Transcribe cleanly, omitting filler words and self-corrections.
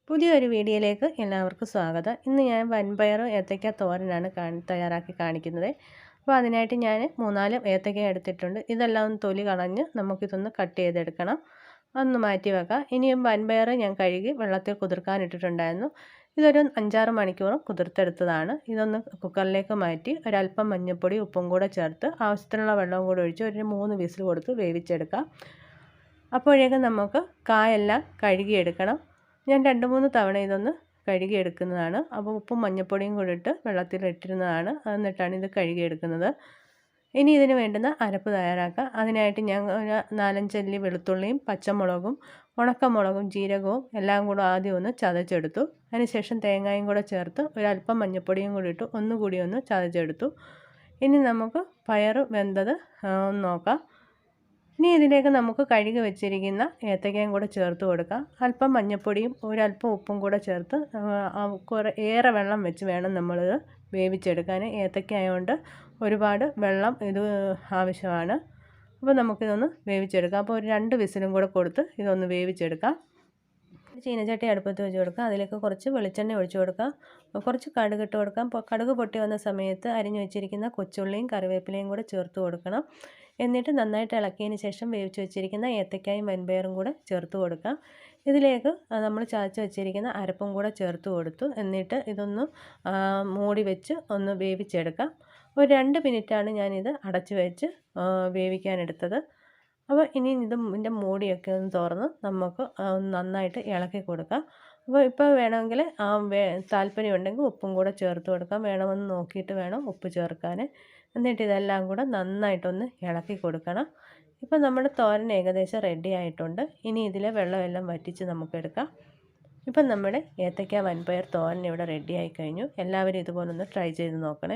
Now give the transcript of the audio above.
പുതിയൊരു വീഡിയോയിലേക്ക് എല്ലാവർക്കും സ്വാഗതം. ഇന്ന് ഞാൻ വൻപയർ ഏത്തയ്ക്ക തോരനാണ് തയ്യാറാക്കി കാണിക്കുന്നത്. അപ്പോൾ അതിനായിട്ട് ഞാൻ 3-4 ഏത്തയ്ക്ക എടുത്തിട്ടുണ്ട്. ഇതെല്ലാം ഒന്ന് തൊലി കളഞ്ഞ് നമുക്കിതൊന്ന് കട്ട് ചെയ്തെടുക്കണം. അതൊന്ന് മാറ്റി വെക്കാം. ഇനിയും വൻപയർ ഞാൻ കഴുകി വെള്ളത്തിൽ കുതിർക്കാനിട്ടിട്ടുണ്ടായിരുന്നു. ഇതൊരു 5-6 മണിക്കൂറും കുതിർത്തെടുത്തതാണ്. ഇതൊന്ന് കുക്കറിലേക്ക് മാറ്റി ഒരല്പം മഞ്ഞൾപ്പൊടി ഉപ്പും കൂടെ ചേർത്ത് ആവശ്യത്തിനുള്ള വെള്ളവും കൂടെ ഒഴിച്ച് ഒരു 3 വിസിൽ കൊടുത്ത് വേവിച്ചെടുക്കാം. അപ്പോഴേക്കും നമുക്ക് കായെല്ലാം കഴുകിയെടുക്കണം. ഞാൻ 2-3 തവണ ഇതൊന്ന് കഴുകിയെടുക്കുന്നതാണ്. അപ്പോൾ ഉപ്പും മഞ്ഞൾപ്പൊടിയും കൂടി ഇട്ട് വെള്ളത്തിലിട്ടിരുന്നതാണ്. എന്നിട്ടാണ് ഇത് കഴുകിയെടുക്കുന്നത്. ഇനി ഇതിന് വേണ്ടുന്ന അരപ്പ് തയ്യാറാക്കാം. അതിനായിട്ട് ഞാൻ 4-5 അല്ലി വെളുത്തുള്ളിയും പച്ചമുളകും ഉണക്കമുളകും ജീരകവും എല്ലാം കൂടെ ആദ്യം ഒന്ന് ചതച്ചെടുത്തു. അതിനുശേഷം തേങ്ങയും കൂടെ ചേർത്ത് ഒരല്പം മഞ്ഞൾപ്പൊടിയും കൂടി ഇട്ട് ഒന്നുകൂടി ഒന്ന് ചതച്ചെടുത്തു. ഇനി നമുക്ക് പയർ വെന്തത് നോക്കാം. ഇനി ഇതിലേക്ക് നമുക്ക് കഴുകി വെച്ചിരിക്കുന്ന ഏത്തയ്ക്കയും കൂടെ ചേർത്ത് കൊടുക്കാം. അല്പം മഞ്ഞൾപ്പൊടിയും ഒരല്പം ഉപ്പും കൂടെ ചേർത്ത് ഏറെ വെള്ളം വെച്ച് വേണം നമ്മളിത് വേവിച്ചെടുക്കാൻ. ഏത്തയ്ക്ക ആയതുകൊണ്ട് ഒരുപാട് വെള്ളം ഇത് ആവശ്യമാണ്. അപ്പോൾ നമുക്കിതൊന്ന് വേവിച്ചെടുക്കാം. അപ്പോൾ ഒരു 2 വിസിലും കൂടെ കൊടുത്ത് ഇതൊന്ന് വേവിച്ചെടുക്കാം. ചീനച്ചട്ടി അടുപ്പത്ത് വെച്ച് കൊടുക്കാം. അതിലേക്ക് കുറച്ച് വെളിച്ചെണ്ണ ഒഴിച്ച് കൊടുക്കാം. കുറച്ച് കടുക് ഇട്ട് കൊടുക്കാം. കടുക് പൊട്ടി വന്ന സമയത്ത് അരിഞ്ഞു വെച്ചിരിക്കുന്ന കൊച്ചുള്ളിയും കറിവേപ്പിലയും കൂടെ ചേർത്ത് കൊടുക്കണം. എന്നിട്ട് നന്നായിട്ട് ഇളക്കിയതിന് ശേഷം വേവിച്ച് വെച്ചിരിക്കുന്ന ഏത്തയ്ക്കായും വൻപയറും കൂടെ ചേർത്ത് കൊടുക്കാം. ഇതിലേക്ക് നമ്മൾ ചതച്ച് വെച്ചിരിക്കുന്ന അരപ്പും കൂടെ ചേർത്ത് കൊടുത്തു. എന്നിട്ട് ഇതൊന്ന് മൂടി വെച്ച് ഒന്ന് വേവിച്ചെടുക്കാം. ഒരു 2 മിനിറ്റാണ് ഞാനിത് അടച്ച് വെച്ച് വേവിക്കാനെടുത്തത്. അപ്പോൾ ഇനി ഇതിൻ്റെ മൂടിയൊക്കെ ഒന്ന് തുറന്ന് നമുക്ക് നന്നായിട്ട് ഇളക്കി കൊടുക്കാം. അപ്പോൾ ഇപ്പോൾ വേണമെങ്കിൽ താല്പര്യമുണ്ടെങ്കിൽ ഉപ്പും കൂടെ ചേർത്ത് കൊടുക്കാം. വേണമെന്ന് നോക്കിയിട്ട് വേണം ഉപ്പ് ചേർക്കാൻ. എന്നിട്ട് ഇതെല്ലാം കൂടെ നന്നായിട്ടൊന്ന് ഇളക്കി കൊടുക്കണം. ഇപ്പോൾ നമ്മുടെ തോരൻ ഏകദേശം റെഡി ആയിട്ടുണ്ട്. ഇനി ഇതിലെ വെള്ളമെല്ലാം വറ്റിച്ച് നമുക്കെടുക്കാം. ഇപ്പം നമ്മുടെ ഏത്തയ്ക്ക വൻപയർ തോരൻ ഇവിടെ റെഡി ആയി കഴിഞ്ഞു. എല്ലാവരും ഇതുപോലൊന്ന് ട്രൈ ചെയ്ത് നോക്കണേ.